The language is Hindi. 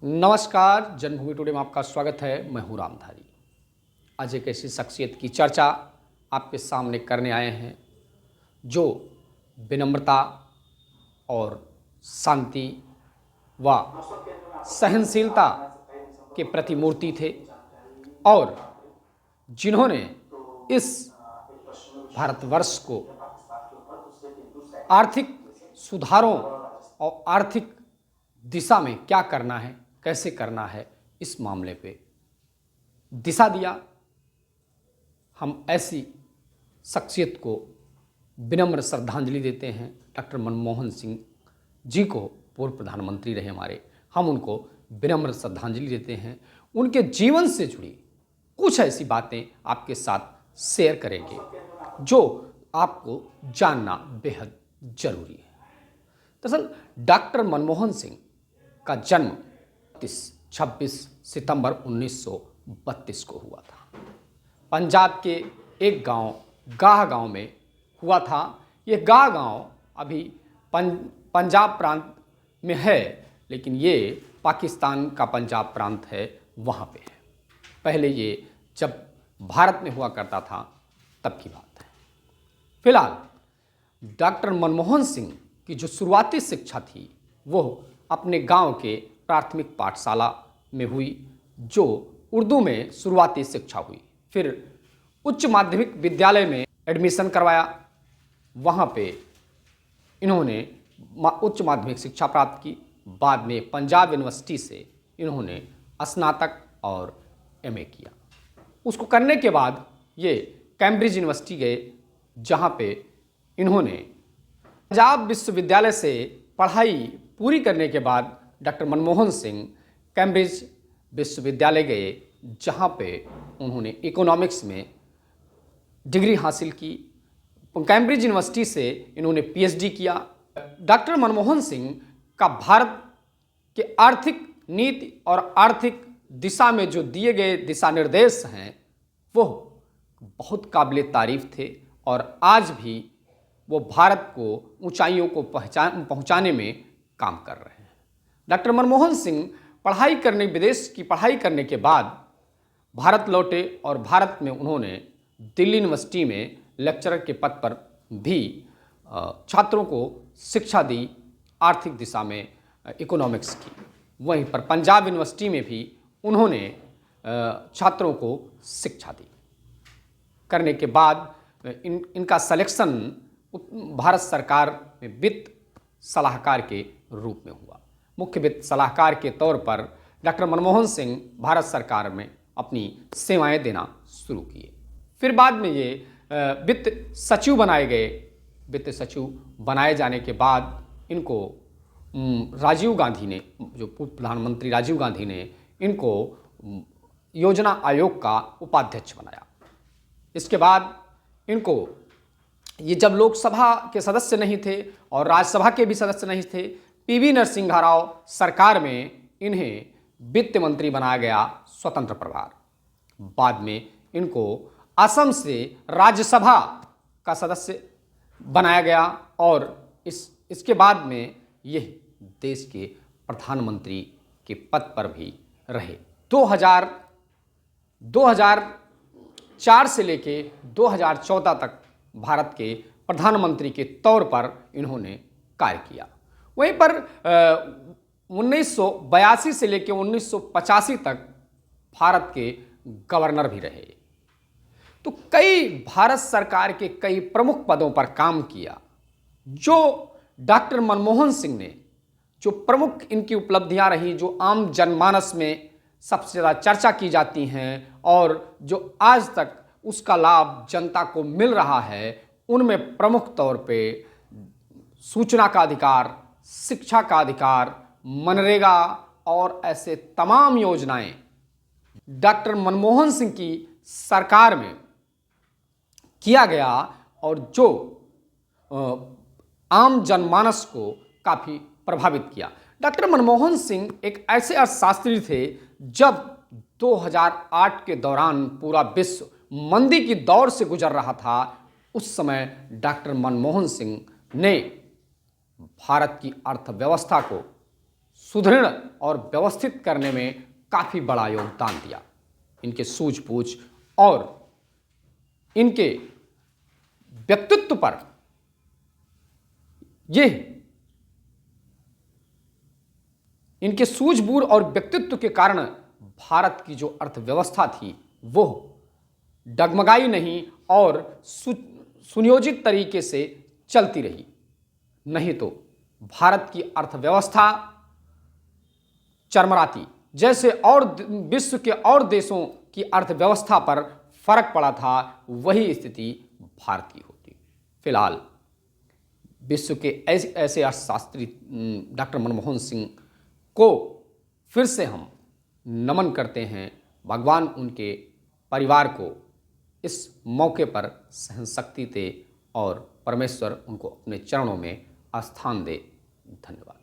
नमस्कार, जन्मभूमि टुडे में आपका स्वागत है। मैं हूं रामधारी। आज एक ऐसी शख्सियत की चर्चा आपके सामने करने आए हैं जो विनम्रता और शांति व सहनशीलता के प्रतिमूर्ति थे और जिन्होंने इस भारतवर्ष को आर्थिक सुधारों और आर्थिक दिशा में क्या करना है, कैसे करना है, इस मामले पे दिशा दिया। हम ऐसी शख्सियत को विनम्र श्रद्धांजलि देते हैं। डॉक्टर मनमोहन सिंह जी को, पूर्व प्रधानमंत्री रहे हमारे, हम उनको विनम्र श्रद्धांजलि देते हैं। उनके जीवन से जुड़ी कुछ ऐसी बातें आपके साथ शेयर करेंगे जो आपको जानना बेहद जरूरी है। दरअसल डॉक्टर मनमोहन सिंह का जन्म 26 सितंबर 1932 को हुआ था। पंजाब के एक गांव गाह गांव में हुआ था। ये गाह गांव अभी पंजाब प्रांत में है, लेकिन ये पाकिस्तान का पंजाब प्रांत है, वहाँ पे है। पहले ये जब भारत में हुआ करता था तब की बात है। फिलहाल डॉक्टर मनमोहन सिंह की जो शुरुआती शिक्षा थी वो अपने गांव के प्राथमिक पाठशाला में हुई, जो उर्दू में शुरुआती शिक्षा हुई। फिर उच्च माध्यमिक विद्यालय में एडमिशन करवाया, वहाँ पे इन्होंने उच्च माध्यमिक शिक्षा प्राप्त की। बाद में पंजाब यूनिवर्सिटी से इन्होंने स्नातक और एमए किया। उसको करने के बाद ये कैम्ब्रिज यूनिवर्सिटी गए, जहाँ पे इन्होंने पंजाब विश्वविद्यालय से पढ़ाई पूरी करने के बाद डॉक्टर मनमोहन सिंह कैम्ब्रिज विश्वविद्यालय गए, जहाँ पे उन्होंने इकोनॉमिक्स में डिग्री हासिल की। कैम्ब्रिज यूनिवर्सिटी से इन्होंने पीएचडी किया। डॉक्टर मनमोहन सिंह का भारत के आर्थिक नीति और आर्थिक दिशा में जो दिए गए दिशा निर्देश हैं वो बहुत काबिले तारीफ थे और आज भी वो भारत को ऊंचाइयों को पहुंचाने में काम कर रहे हैं। डॉक्टर मनमोहन सिंह विदेश की पढ़ाई करने के बाद भारत लौटे और भारत में उन्होंने दिल्ली यूनिवर्सिटी में लेक्चरर के पद पर भी छात्रों को शिक्षा दी, आर्थिक दिशा में इकोनॉमिक्स की। वहीं पर पंजाब यूनिवर्सिटी में भी उन्होंने छात्रों को शिक्षा दी। करने के बाद इनका सिलेक्शन भारत सरकार में वित्त सलाहकार के रूप में हुआ। मुख्य वित्त सलाहकार के तौर पर डॉक्टर मनमोहन सिंह भारत सरकार में अपनी सेवाएं देना शुरू किए। फिर बाद में ये वित्त सचिव बनाए गए। वित्त सचिव बनाए जाने के बाद इनको राजीव गांधी ने, जो पूर्व प्रधानमंत्री राजीव गांधी ने इनको योजना आयोग का उपाध्यक्ष बनाया। इसके बाद इनको, ये जब लोकसभा के सदस्य नहीं थे और राज्यसभा के भी सदस्य नहीं थे, पीवी नरसिम्हा राव सरकार में इन्हें वित्त मंत्री बनाया गया, स्वतंत्र प्रभार। बाद में इनको असम से राज्यसभा का सदस्य बनाया गया और इसके बाद में यह देश के प्रधानमंत्री के पद पर भी रहे। 2004 से लेके 2014 तक भारत के प्रधानमंत्री के तौर पर इन्होंने कार्य किया। वहीं पर 1982 से लेकर 1985 तक भारत के गवर्नर भी रहे। तो कई भारत सरकार के कई प्रमुख पदों पर काम किया। जो डॉक्टर मनमोहन सिंह ने, जो प्रमुख इनकी उपलब्धियां रही, जो आम जनमानस में सबसे ज़्यादा चर्चा की जाती हैं और जो आज तक उसका लाभ जनता को मिल रहा है, उनमें प्रमुख तौर पे सूचना का अधिकार, शिक्षा का अधिकार, मनरेगा और ऐसे तमाम योजनाएं डॉक्टर मनमोहन सिंह की सरकार में किया गया और जो आम जनमानस को काफ़ी प्रभावित किया। डॉक्टर मनमोहन सिंह एक ऐसे अर्थशास्त्री थे, जब 2008 के दौरान पूरा विश्व मंदी की दौर से गुजर रहा था, उस समय डॉक्टर मनमोहन सिंह ने भारत की अर्थव्यवस्था को सुदृढ़ और व्यवस्थित करने में काफ़ी बड़ा योगदान दिया। इनके सूझबूझ और इनके व्यक्तित्व पर इनके सूझबूझ और व्यक्तित्व के कारण भारत की जो अर्थव्यवस्था थी वो डगमगाई नहीं और सुनियोजित तरीके से चलती रही। नहीं तो भारत की अर्थव्यवस्था चरमराती, जैसे और विश्व के और देशों की अर्थव्यवस्था पर फर्क पड़ा था वही स्थिति भारत की होती। फिलहाल विश्व के ऐसे अर्थशास्त्री डॉक्टर मनमोहन सिंह को फिर से हम नमन करते हैं। भगवान उनके परिवार को इस मौके पर सहनशक्ति दे और परमेश्वर उनको अपने चरणों में स्थान दे। धन्यवाद।